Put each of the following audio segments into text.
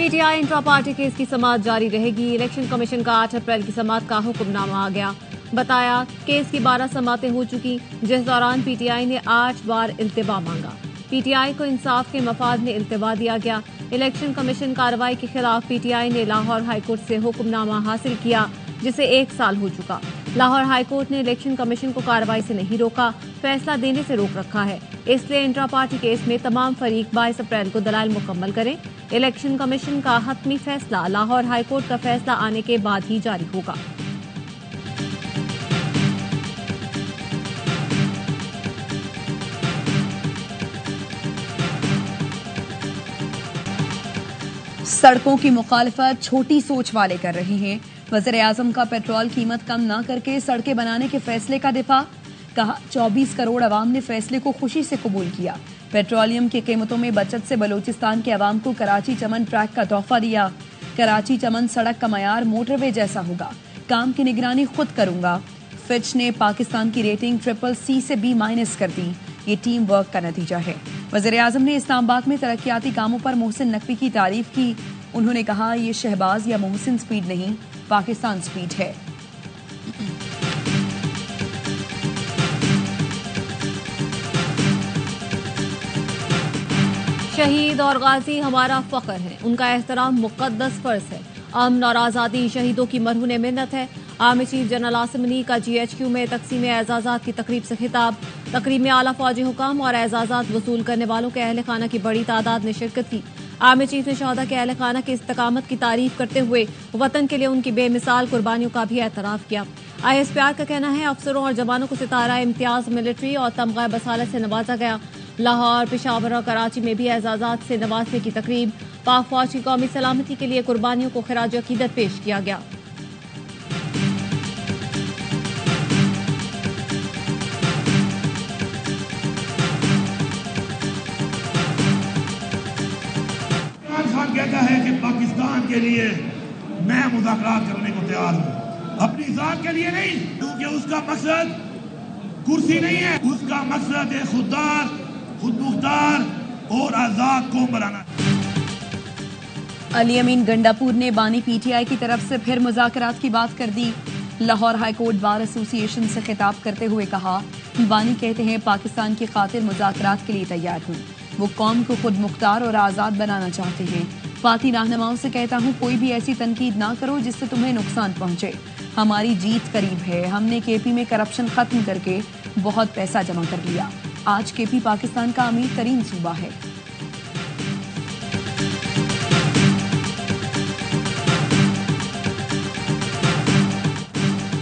PTI intra party case की समाअत जारी रहेगी। इलेक्शन कमीशन का 8 अप्रैल की समाअत का हुक्मनामा आ गया। बताया केस की 12 समातें हो चुकी, जिस दौरान पीटीआई ने 8 बार इल्तिवा मांगा। पीटीआई को इंसाफ के मफाद में इल्तिवा दिया गया। इलेक्शन कमीशन कार्रवाई के खिलाफ पीटीआई ने लाहौर हाईकोर्ट से हुक्मनामा हासिल किया, जिसे 1 साल हो चुका। लाहौर हाईकोर्ट ने इलेक्शन कमीशन को कार्रवाई से नहीं रोका, फैसला देने से रोक रखा है। इसलिए इंट्रा पार्टी केस में तमाम फरीक 22 अप्रैल को दलाइल मुकम्मल करें। इलेक्शन कमीशन का हतमी फैसला लाहौर हाईकोर्ट का फैसला आने के बाद ही जारी होगा। सड़कों की मुखालिफत छोटी सोच वाले कर रहे हैं। वज़ीर-ए-आज़म का पेट्रोल कीमत कम न करके सड़कें बनाने के फैसले का दिफा। कहा 24 करोड़ अवाम ने फैसले को खुशी से कबूल किया। पेट्रोलियम की कीमतों में बचत से बलूचिस्तान के अवाम को कराची चमन ट्रैक का तोहफा दिया। कराची चमन सड़क का मयार मोटरवे जैसा होगा। काम की निगरानी खुद करूंगा। फिच ने पाकिस्तान की रेटिंग CCC से B- कर दी। ये टीम वर्क का नतीजा है। वज़ीर-ए-आज़म ने इस्लामाबाद में तरक्याती कामों पर मोहसिन नकवी की तारीफ की। उन्होंने कहा ये शहबाज या मोहसिन स्पीड नहीं, पाकिस्तान स्पीड है। शहीद और गाजी हमारा फख्र है, उनका एहतराम मुक़द्दस फर्ज है। अमन और आज़ादी शहीदों की मरहून मिन्नत है। Army chief general Asim money का GHQ में तकसीम एजाज़ात की तकरीब से खिताब। तकरीब में आला फौजी हुकाम और एजाज़ात वसूल करने वालों के अहल खाना की बड़ी तादाद ने शिरकत की। आर्मी चीफ ने शहदा के अहल खाना की इस्तकामत की तारीफ करते हुए वतन के लिए उनकी बेमिसाल कुर्बानियों का भी एतराफ़ किया। ISPR का कहना है अफसरों और जवानों को सितारा इम्तियाज मिलिट्री और तमगा बसालत से नवाजा गया। लाहौर, पेशावर और कराची में भी एजाज़ात से नवाजने की तकरीब। पाक फौज की कौमी सलामती के लिए कुर्बानियों को खिराज अकीदत पेश किया गया। कहता है कि पाकिस्तान के लिए मैं मुज़ाकरात करने को तैयार हूं, अपनी जात के लिए नहीं, क्योंकि उसका मकसद कुर्सी नहीं है, उसका मकसद है खुददार, खुदमुख्तार और आजाद कौम बनाना। अली अमीन गंडापुर ने बानी PTI की तरफ से फिर मुज़ाकरात की बात कर दी। लाहौर हाईकोर्ट बार एसोसिएशन से खिताब करते हुए कहा बानी कहते हैं पाकिस्तान की खातिर मुज़ाकरात के लिए तैयार हूँ। वो कौम को खुद मुख्तार और आज़ाद बनाना चाहते हैं। पार्टी रहनुमाओं से कहता हूँ कोई भी ऐसी तनकीद ना करो जिससे तुम्हें नुकसान पहुंचे। हमारी जीत करीब है। हमने KP में करप्शन खत्म करके बहुत पैसा जमा कर लिया। आज KP पाकिस्तान का अमीर तरीन सूबा है।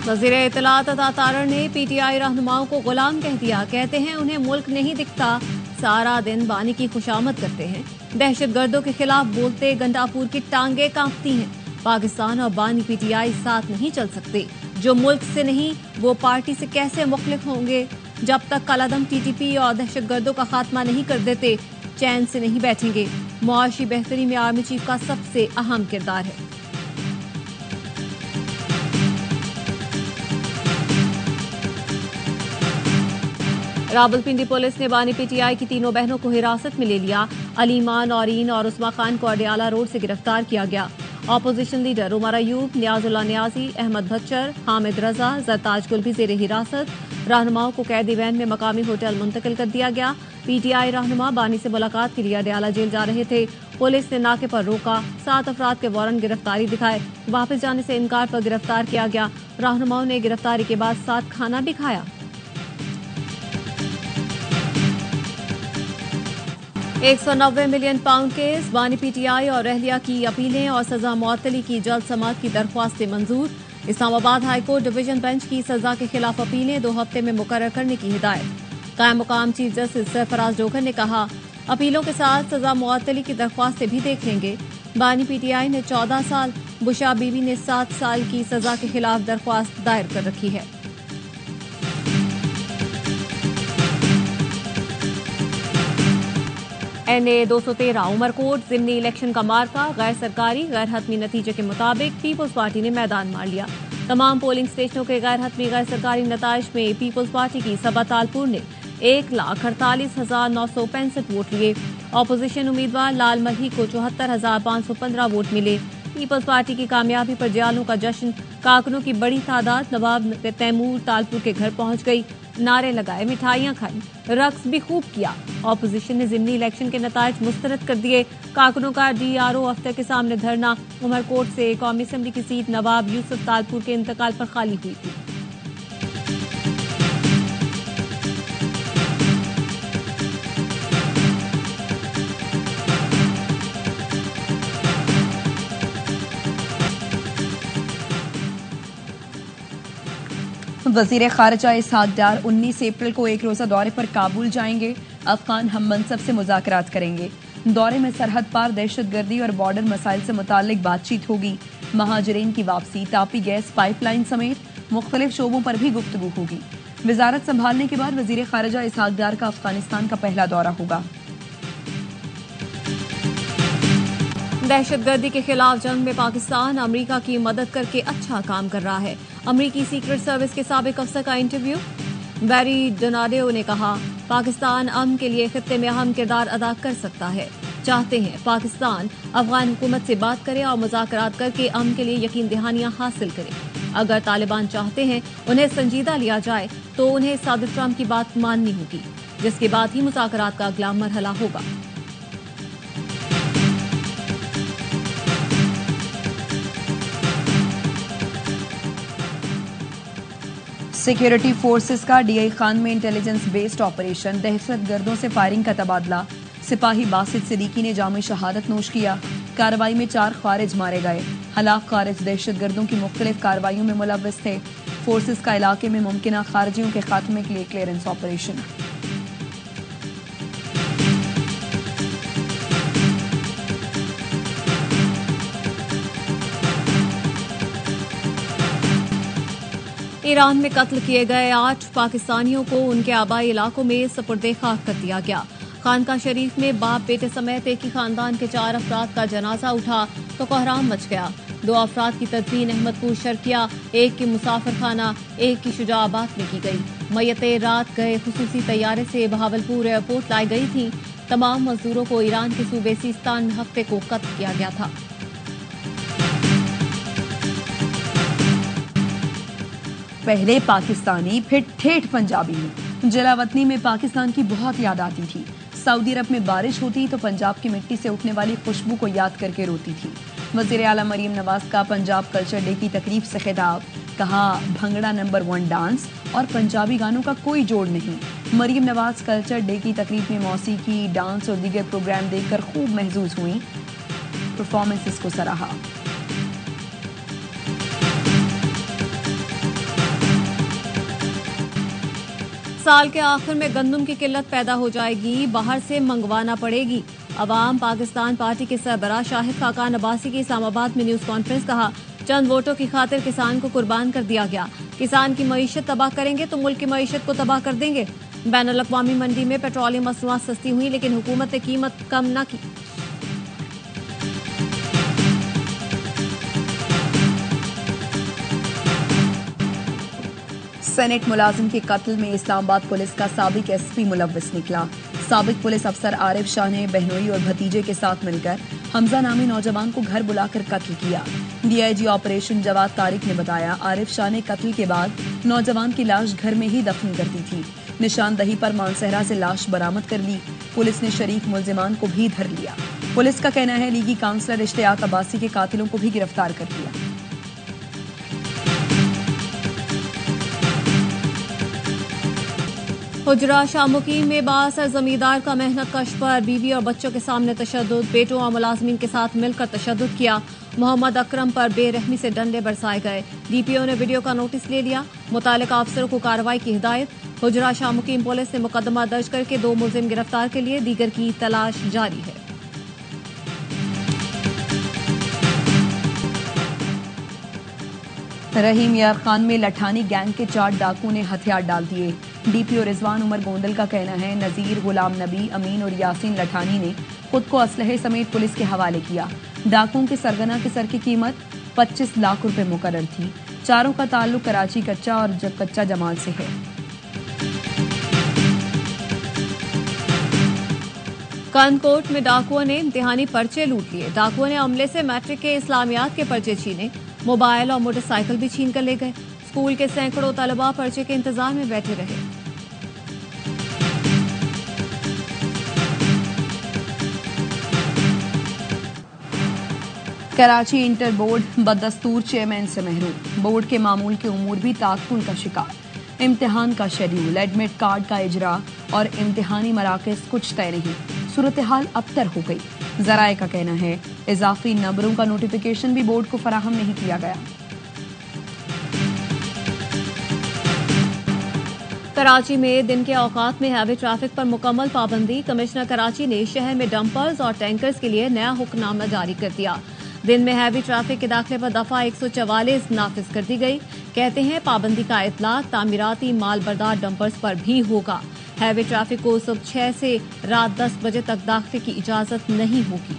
वज़ीर इत्तलात अता तारड़ ने PTI रहनुमाओं को गुलाम कह दिया। कहते हैं उन्हें मुल्क नहीं दिखता, सारा दिन बानी की खुशामद करते हैं। दहशतगर्दों के खिलाफ बोलते गंडापुर की टांगे कांपती हैं। पाकिस्तान और बानी PTI साथ नहीं चल सकते। जो मुल्क से नहीं वो पार्टी से कैसे मुखलिफ होंगे। जब तक कलादम TTP और दहशतगर्दों का खात्मा नहीं कर देते चैन से नहीं बैठेंगे। मुआशी बेहतरी में आर्मी चीफ का सबसे अहम किरदार है। रावलपिंडी पुलिस ने बानी PTI की तीनों बहनों को हिरासत में ले लिया। अलीमा, नौरीन और उस्मा खान को अडियाला रोड से गिरफ्तार किया गया। ऑपोजिशन लीडर उमर अयूब, नियाजुल्लाह नियाजी, अहमद भच्चर, हामिद रजा, जरताज गुल भी जेर हिरासत। रहनुमाओं को कैदी वैन में मकामी होटल मुंतकिल कर दिया गया। PTI रहनुमा बानी से मुलाकात के लिए अडियाला जेल जा रहे थे। पुलिस ने नाके पर रोका। 7 अफराद के वारंट गिरफ्तारी दिखाए। वापस जाने से इनकार पर गिरफ्तार किया गया। रहनुमाओं ने गिरफ्तारी के बाद साथ खाना भी खाया। 190 मिलियन पाउंड केस। बानी PTI और रहलिया की अपीलें और सजा मुअत्तली की जल्द समाअत की दरख्वास्तें मंजूर। इस्लामाबाद हाईकोर्ट डिवीजन बेंच की सजा के खिलाफ अपीलें 2 हफ्ते में मुकर्रर करने की हिदायत। कायम मुकाम चीफ जस्टिस सरफराज डोगर ने कहा अपीलों के साथ सजा मुअत्तली की दरख्वास्तें भी देख लेंगे। बानी PTI ने 14 साल, बुशा बीबी ने 7 साल की सजा के खिलाफ दरख्वास्त दायर कर रखी है। NA 213 उमरकोट ज़िमनी इलेक्शन का मार्का। गैर सरकारी गैर हतमी नतीजे के मुताबिक पीपल्स पार्टी ने मैदान मार लिया। तमाम पोलिंग स्टेशनों के गैर हतमी गैर सरकारी नताइज में पीपल्स पार्टी की सबा तालपुर ने 1,48,965 वोट लिए ऑपोजिशन उम्मीदवार लाल मल्ही को 74,515 वोट मिले। पीपल्स पार्टी की कामयाबी पर जयालों का जश्न, कारकुनों की बड़ी तादाद नवाब तैमूर तालपुर के घर पहुंच गई, नारे लगाए, मिठाइयां खाई, रक्स भी खूब किया। ऑपोजिशन ने जिमनी इलेक्शन के नतायज मुस्तरद कर दिए। कारकुनों का DRO अफ्तर के सामने धरना। उमरकोट से कौमी असेंबली की सीट नवाब यूसुफ तालपुर के इंतकाल पर खाली हुई थी। वजीर खारजा इसहाक डार 19 अप्रैल को एक रोजा दौरे पर काबुल जाएंगे। अफगान हम मनसब से मुज़ाकरात करेंगे। दौरे में सरहद पार दहशतगर्दी और बॉर्डर मसाइल से मुताल्लिक बातचीत होगी। महाजरीन की वापसी, तापी गैस पाइपलाइन समेत मुख्तलिफ शोबों पर भी गुफ्तगू होगी। वजारत संभालने के बाद वजीर खारजा इसहाक डार का अफगानिस्तान का पहला दौरा होगा। दहशतगर्दी के खिलाफ जंग में पाकिस्तान अमेरिका की मदद करके अच्छा काम कर रहा है। अमेरिकी सीक्रेट सर्विस के साबिक अफसर का इंटरव्यू। बैरी डोनाल्डो ने कहा, पाकिस्तान अमन के लिए खित्ते में अहम किरदार अदा कर सकता है। चाहते हैं पाकिस्तान अफगान हुकूमत से बात करे और मुज़ाकरात करके अमन के लिए यकीन दहानियां हासिल करे। अगर तालिबान चाहते हैं उन्हें संजीदा लिया जाए तो उन्हें सदर ट्रंप की बात माननी होगी, जिसके बाद ही मुज़ाकरात का अगला मरहला होगा। सिक्योरिटी फोर्सेस का DI खान में इंटेलिजेंस बेस्ड ऑपरेशन, दहशतगर्दों से फायरिंग का तबादला। सिपाही बासित सिद्दीकी ने जामे शहादत नोश किया। कार्रवाई में 4 खारिज मारे गए। हलाक खारिज दहशतगर्दों की मुख्तलिफ कार्रवाइयों में मुलव्वस थे। फोर्सेस का इलाके में मुमकिन खारिजियों के खात्मे के लिए क्लियरेंस ऑपरेशन। ईरान में कत्ल किए गए 8 पाकिस्तानियों को उनके आबाई इलाकों में सुपुर्दे खाक कर दिया गया। खानका शरीफ में बाप बेटे समेत एक ही खानदान के 4 अफराद का जनाजा उठा तो कोहराम मच गया। 2 अफराद की तदफीन अहमदपुर शर्किया, एक की मुसाफिर खाना, एक की शुजाआबाद में की गई। मैयतें रात गए खुसूसी तैयारे से बहावलपुर एयरपोर्ट लाई गई थी। तमाम मजदूरों को ईरान के सूबे सिस्तान में हफ्ते को कत्ल किया गया था। पहले पाकिस्तानी फिर ठेठ पंजाबी में। जलावतनी में पाकिस्तान की बहुत याद आती थी। सऊदी अरब में बारिश होती तो पंजाब की मिट्टी से उठने वाली खुशबू को याद करके रोती थी। वज़ीर आला मरीम नवाज का पंजाब कल्चर डे की तकरीब से खिताब। कहा, भंगड़ा नंबर 1 डांस और पंजाबी गानों का कोई जोड़ नहीं। मरीम नवाज कल्चर डे की तकरीब में मौसीकी, डांस और दीगर प्रोग्राम देखकर खूब महजूज हुई। परफॉर्मेंसेस को सराहा। साल के आखिर में गंदम की किल्लत पैदा हो जाएगी, बाहर से मंगवाना पड़ेगी। अवाम पाकिस्तान पार्टी के सरबराह शाहिद खाकान अब्बासी की इस्लामाबाद में न्यूज कॉन्फ्रेंस। कहा, चंद वोटों की खातिर किसान को कुर्बान कर दिया गया। किसान की मईशत तबाह करेंगे तो मुल्क की मईशत को तबाह कर देंगे। बैनुल अक़वामी मंडी में पेट्रोलियम मसनूआत सस्ती हुई लेकिन हुकूमत ने कीमत कम न की। सेनेट मुलाजिम के कत्ल में इस्लामाबाद पुलिस का साबिक SP मुलव्वस निकला। साबिक पुलिस अफसर आरिफ शाह ने बहनोई और भतीजे के साथ मिलकर हमजा नामी नौजवान को घर बुलाकर कत्ल किया। DIG ऑपरेशन जवाद तारिक ने बताया, आरिफ शाह ने कत्ल के बाद नौजवान की लाश घर में ही दफन कर दी थी। निशानदही पर मानसहरा से लाश बरामद कर ली। पुलिस ने शरीक मुलजिमान को भी धर लिया। पुलिस का कहना है, लीगी काउंसलर इश्तियाक अब्बासी के कातिलों को भी गिरफ्तार कर लिया। हुजरा शामुकीन में बासर जमींदार का मेहनत कश पर बीवी और बच्चों के सामने तशद्दुद, बेटों और मुलाजमीन के साथ मिलकर तशद्दुद किया। मोहम्मद अकरम पर बेरहमी से डंडे बरसाए गए। DPO ने वीडियो का नोटिस ले लिया। मुतालिका अफसरों को कार्रवाई की हिदायत। हुजरा शामुकीन पुलिस ने मुकदमा दर्ज करके 2 मुलजिम गिरफ्तार के लिए दीगर की तलाश जारी है। रहीम यार खान में लठानी गैंग के 4 डाकुओं ने हथियार डाल दिए। DPO रिजवान उमर गोंदल का कहना है, नजीर, गुलाम नबी, अमीन और यासीन लठानी ने खुद को असलहे समेत पुलिस के हवाले किया। डाकुओं के सरगना के सर की कीमत 25 लाख रुपए मुकर्रर थी। चारों का ताल्लुक कराची कच्चा और कच्चा जमाल से है। कानकोट में डाकुओं ने इम्तिहानी पर्चे लूट लिए। डाकुओं ने अमले से मैट्रिक के इस्लामियात के पर्चे छीने, मोबाइल और मोटरसाइकिल भी छीन कर ले गए। स्कूल के सैकड़ों तलबा पर्चे के इंतजार में बैठे रहे। कराची इंटर बोर्ड बदस्तूर चेयरमैन से महरूम। बोर्ड के मामूल के उमूर भी तात्कुल का शिकार। इम्तिहान का शेड्यूल, एडमिट कार्ड का इजरा और इम्तिहानी मराकज कुछ तय नहीं। सूरत हाल अबतर हो गई। जराए का कहना है इजाफी नंबरों का नोटिफिकेशन भी बोर्ड को फराहम नहीं किया गया। कराची में दिन के औकात में हैवी ट्रैफिक पर मुकम्मल पाबंदी। कमिश्नर कराची ने शहर में डंपर्स और टैंकर्स के लिए नया हुक्मनामा जारी कर दिया। दिन में हैवी ट्रैफिक के दाखिले पर दफा 144 नाफिज कर दी गई। कहते हैं पाबंदी का इतलाक तामीराती माल बरदार डंपर्स पर भी होगा। हैवी ट्रैफिक को सुबह 6 से रात 10 बजे तक दाखिले की इजाजत नहीं होगी।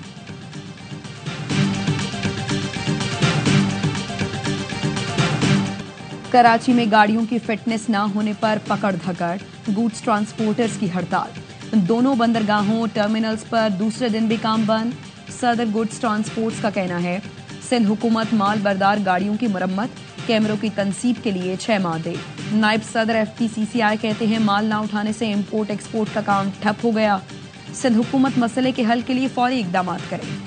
कराची में गाड़ियों की फिटनेस न होने पर पकड़ धकड़, गुड्स ट्रांसपोर्टर्स की हड़ताल। दोनों बंदरगाहों टर्मिनल्स पर दूसरे दिन भी काम बंद। सदर गुड्स ट्रांसपोर्ट्स का कहना है सिंध हुकूमत माल बरदार गाड़ियों की मुरम्मत, कैमरों की तनसीब के लिए 6 माह दे। नायब सदर FPCCI कहते हैं माल ना उठाने से इम्पोर्ट एक्सपोर्ट का काम ठप हो गया। सिंध हुकूमत मसले के हल के लिए फौरी इकदाम करे।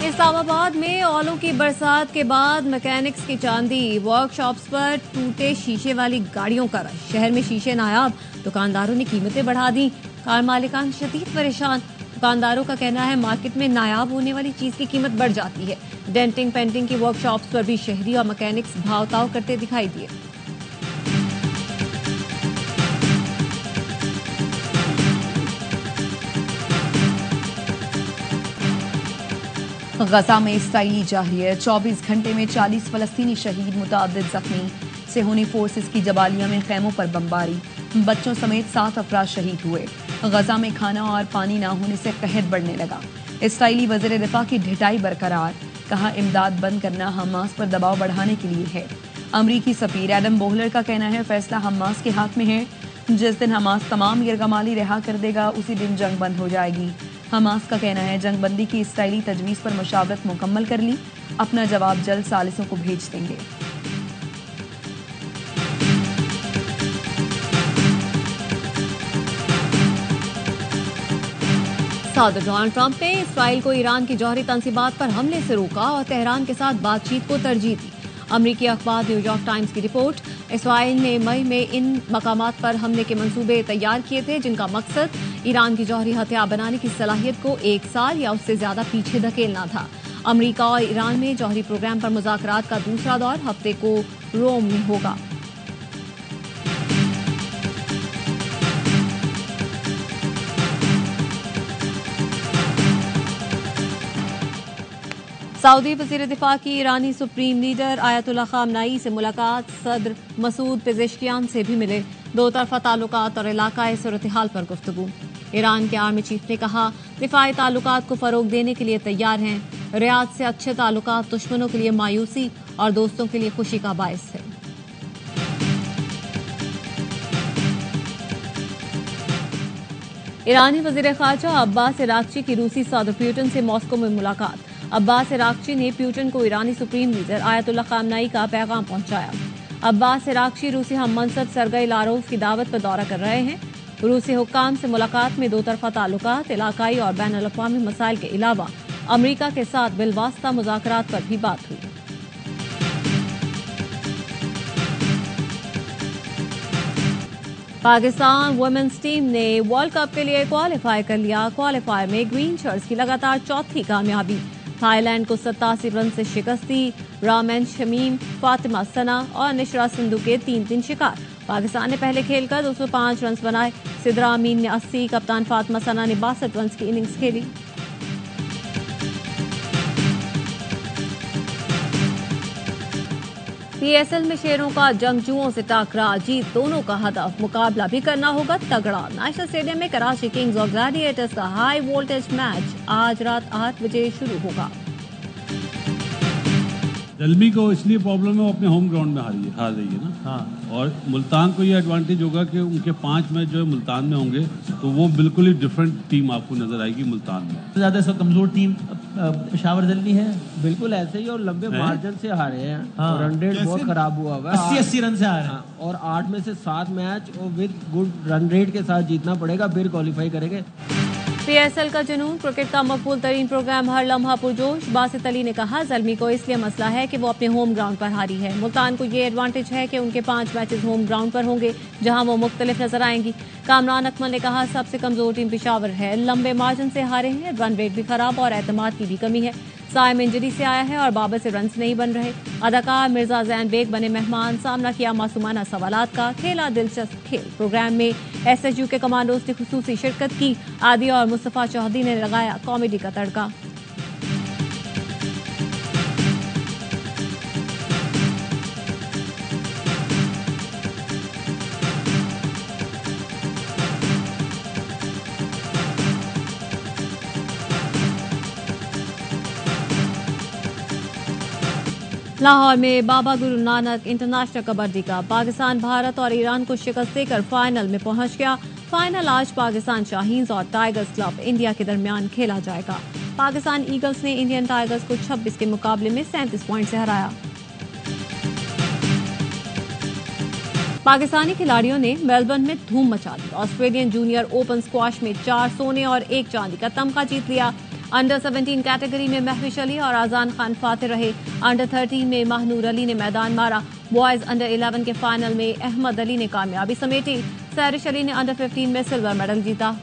इस्लामाबाद में ओलों की बरसात के बाद मैकेनिक्स की चांदी। वर्कशॉप्स पर टूटे शीशे वाली गाड़ियों का रश। शहर में शीशे नायाब, दुकानदारों ने कीमतें बढ़ा दी। कार मालिकान शदीद परेशान। दुकानदारों का कहना है मार्केट में नायाब होने वाली चीज की कीमत बढ़ जाती है। डेंटिंग पेंटिंग की वर्कशॉप्स पर भी शहरी और मैकेनिक्स भाव-ताव करते दिखाई दिए। गजा में इसराइली जारी है। 24 घंटे में 40 फलस्तीनी शहीद, मुतअद्दिद जख्मी। सेहूनी फोर्सेस की जबालिया में खैमों पर बमबारी। बच्चों समेत 7 अफराद शहीद हुए। गजा में खाना और पानी न होने से कहर बढ़ने लगा। इसराइली वज़ीर दिफा की ढिठाई बरकरार। कहा इमदाद बंद करना हमास पर दबाव बढ़ाने के लिए है। अमरीकी सफीर एडम बोहलर का कहना है फैसला हमास के हाथ में है। जिस दिन हमास तमाम यरगमाली रिहा कर देगा उसी दिन जंग बंद हो जाएगी। हमास का कहना है जंगबंदी की इसराइली तजवीज़ पर मुशावरत मुकम्मल कर ली। अपना जवाब जल्द सालिसों को भेज देंगे। सदर डोनाल्ड ट्रंप ने इसराइल को ईरान की जौहरी तंसीबात पर हमले से रोका और तेहरान के साथ बातचीत को तरजीह दी। अमरीकी अखबार न्यूयॉर्क टाइम्स की रिपोर्ट, इसराइल ने मई में इन मकामात पर हमले के मंसूबे तैयार किए थे जिनका मकसद ईरान की जौहरी हथियार बनाने की सलाहियत को 1 साल या उससे ज्यादा पीछे धकेलना था। अमरीका और ईरान में जौहरी प्रोग्राम पर मुज़ाकरात का दूसरा दौर हफ्ते को रोम में होगा। सऊदी वज़ीर दिफा की ईरानी सुप्रीम लीडर आयतुल्लाह ख़ामनाई से मुलाकात। सदर मसूद पेज़ेश्कियान से भी मिले। 2 तरफ़ा ताल्लुकात और इलाकाई सूरत हाल पर गुफ्तगू। ईरान के आर्मी चीफ ने कहा दिफाई ताल्लुकात को फरोग देने के लिए तैयार हैं। रियाद से अच्छे ताल्लुकात दुश्मनों के लिए मायूसी और दोस्तों के लिए खुशी का बायस है। ईरानी वज़ीर ख़ारजा अब्बास इराक़ची की रूसी सदर प्यूटन से मॉस्को में मुलाकात। अब्बास इराक़ची ने प्यूटन को ईरानी सुप्रीम लीडर आयतुल्लाह ख़ामनाई का पैगाम पहुंचाया। अब्बास इराक़ची रूसी हम मनसब सरगई लारोव की दावत पर दौरा कर रहे हैं। रूसी हुक्काम से मुलाकात में 2 तरफ़ा ताल्लुकात, इलाकाई और बैन अल-अक़वामी मसाइल के अलावा अमरीका के साथ बिलवास्ता मुज़ाकरात पर भी बात हुई। पाकिस्तान वुमेन्स टीम ने वर्ल्ड कप के लिए क्वालिफाई कर लिया। क्वालिफायर में ग्रीन शर्ट्स की लगातार चौथी कामयाबी। थाईलैंड को 87 रन से शिकस्त दी। रामेन शमीम, फातिमा सना और निशरा सिंधु के 3-3 शिकार। पाकिस्तान ने पहले खेलकर 205 रन बनाए। सिद्रा अमीन ने 80, कप्तान फातिमा सना ने 62 रन की इनिंग्स खेली। PSL में शेरों का जंगजुओं से टाकरा, जीत दोनों का हदफ। मुकाबला भी करना होगा तगड़ा। नेशनल स्टेडियम में कराची किंग्स और ग्लैडिएटर्स का हाई वोल्टेज मैच आज रात 8 बजे शुरू होगा। दलमी को इसलिए प्रॉब्लम है, वो अपने होम ग्राउंड में हार रही है ना। हाँ। और मुल्तान को ये एडवांटेज होगा कि उनके 5 मैच जो है मुल्तान में होंगे, तो वो बिल्कुल ही डिफरेंट टीम आपको नजर आएगी मुल्तान में। ज्यादा इसका कमजोर टीम पेशावर दलमी है, बिल्कुल ऐसे ही, और लंबे मार्जिन से हारे हैं। हाँ। रन रेट बहुत खराब हुआ हुआ है, 80 रन से हारे हैं, और 8 में से 7 मैच और विद गुड रन रेट के साथ जीतना पड़ेगा, फिर क्वालिफाई करेंगे। पीएसएल का जुनून, क्रिकेट का मकबूल तरीन प्रोग्राम हर लम्हा पुरजोश। बासित अली ने कहा, ज़ल्मी को इसलिए मसला है कि वो अपने होम ग्राउंड पर हारी है। मुल्तान को ये एडवांटेज है कि उनके 5 मैचेस होम ग्राउंड पर होंगे, जहां वो मुख्तलिफ नजर आएंगी। कामरान अकमल ने कहा, सबसे कमजोर टीम पेशावर है, लंबे मार्जिन से हारे हैं, रन रेट भी खराब और एतमाद की भी कमी है। साइम इंजरी से आया है और बाबर से रन्स नहीं बन रहे। अदाकार मिर्जा जैन बेग बने मेहमान, सामना किया मासूमाना सवालात का, खेला दिलचस्प खेल। प्रोग्राम में एसएचयू के कमांडोज ने खुसूसी शिरकत की। आदि और मुस्तफा चौधरी ने लगाया कॉमेडी का तड़का। लाहौर में बाबा गुरु नानक इंटरनेशनल कबड्डी का पाकिस्तान भारत और ईरान को शिकस्त देकर फाइनल में पहुंच गया। फाइनल आज पाकिस्तान शाहीन्स और टाइगर्स क्लब इंडिया के दरमियान खेला जाएगा। पाकिस्तान ईगल्स ने इंडियन टाइगर्स को 26 के मुकाबले में 37 पॉइंट से हराया। पाकिस्तानी खिलाड़ियों ने मेलबर्न में धूम मचा दी। ऑस्ट्रेलियन जूनियर ओपन स्क्वाश में 4 सोने और 1 चांदी का तमगा जीत लिया। अंडर 17 कैटेगरी में महविश अली और आजान खान फाते रहे। अंडर 13 में महनूर अली ने मैदान मारा। बॉयज अंडर 11 के फाइनल में अहमद अली ने कामयाबी समेटी। सैरिश अली ने अंडर 15 में सिल्वर मेडल जीता।